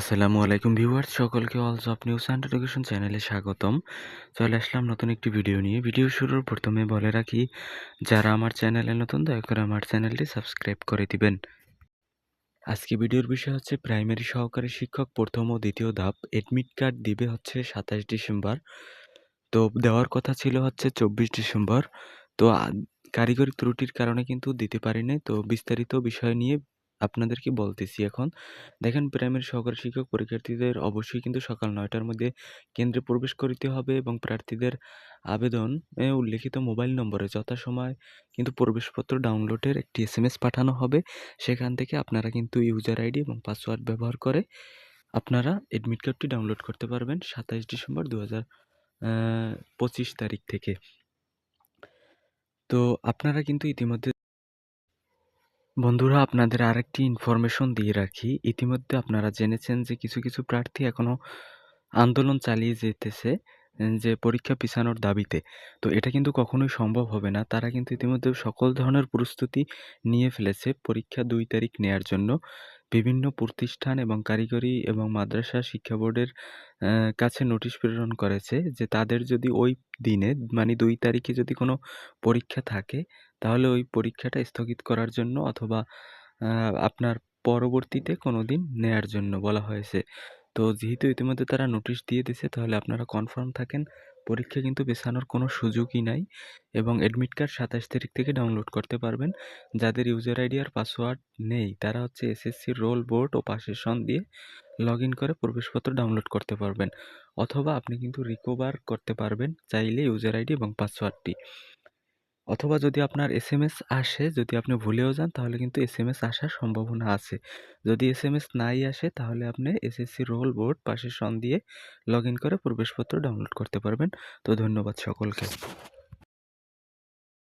আসসালামু আলাইকুম ভিউয়ার্স সকলকে all job news and education চ্যানেলে স্বাগতম। চলে আসলাম নতুন একটি ভিডিও নিয়ে। ভিডিও শুরুর প্রথমে বলে রাখি, যারা আমার চ্যানেলে নতুন দয়া করে আমার চ্যানেলটি সাবস্ক্রাইব করে দিবেন। আজকে ভিডিওর বিষয় হচ্ছে প্রাইমারি সহকারী শিক্ষক প্রথম ও দ্বিতীয় ধাপ এডমিট কার্ড দিবে হচ্ছে ২৭ ডিসেম্বর। তো দেওয়ার কথা ছিল হচ্ছে ২৪ ডিসেম্বর। তো কারিগরি ত্রুটির কারণে কিন্তু দিতে পারি নাই। তো বিস্তারিত বিষয় নিয়ে আপনাদেরকে বলতেছি এখন। দেখেন, প্রাইমারি সহকারী শিক্ষক পরীক্ষার্থীদের অবশ্যই কিন্তু সকাল ৯ টার মধ্যে কেন্দ্রে প্রবেশ করিতে হবে এবং প্রার্থীদের আবেদন উল্লিখিত মোবাইল নম্বরে যথাসময়ে কিন্তু প্রবেশপত্র ডাউনলোডের একটি এসএমএস পাঠানো হবে। সেখান থেকে আপনারা কিন্তু ইউজার আইডি এবং পাসওয়ার্ড ব্যবহার করে আপনারা এডমিট কার্ডটি ডাউনলোড করতে পারবেন ২৭ ডিসেম্বর ২০২৫ তারিখ থেকে। তো আপনারা কিন্তু ইতিমধ্যে বন্ধুরা, আপনাদের আরেকটি ইনফরমেশন দিয়ে রাখি। ইতিমধ্যে আপনারা জেনেছেন যে কিছু প্রার্থী এখনো আন্দোলন চালিয়ে যেতেছে যে পরীক্ষা পিছানোর দাবিতে। তো এটা কিন্তু কখনোই সম্ভব হবে না। তারা কিন্তু ইতিমধ্যে সকল ধরনের প্রস্তুতি নিয়ে ফেলেছে পরীক্ষা ২ তারিখ নেয়ার জন্য। বিভিন্ন প্রতিষ্ঠান এবং কারিগরি এবং মাদ্রাসা শিক্ষা বোর্ডের কাছে নোটিশ প্রেরণ করেছে যে তাদের যদি ওই দিনে মানে ২ তারিখে যদি কোনো পরীক্ষা থাকে, তাহলে ওই পরীক্ষাটা স্থগিত করার জন্য অথবা আ আপনার পরবর্তীতে কোনোদিন নেয়ার জন্য বলা হয়েছে। তো যেহেতু ইতিমধ্যে তারা নোটিশ দিয়ে দিছে, তাহলে আপনারা কনফার্ম থাকেন পরীক্ষা কিন্তু পেছানোর কোনো সুযোগই নাই এবং এডমিট কার্ড ২৭ তারিখ থেকে ডাউনলোড করতে পারবেন। যাদের ইউজার আইডি আর পাসওয়ার্ড নেই তারা হচ্ছে এসএসসির রোল, বোর্ড ও পাসের সন দিয়ে লগইন করে প্রবেশপত্র ডাউনলোড করতে পারবেন। অথবা আপনি কিন্তু রিকভার করতে পারবেন চাইলে ইউজার আইডি এবং পাসওয়ার্ডটি। অথবা যদি আপনার এসএমএস আসে, যদি আপনি ভুলেও যান তাহলে কিন্তু এসএমএস আসার সম্ভাবনা আছে। যদি এসএমএস নাই আসে তাহলে আপনি এসএসসি রোল, বোর্ড, পাসের সন দিয়ে লগইন করে প্রবেশপত্র ডাউনলোড করতে পারবেন। তো ধন্যবাদ সকলকে।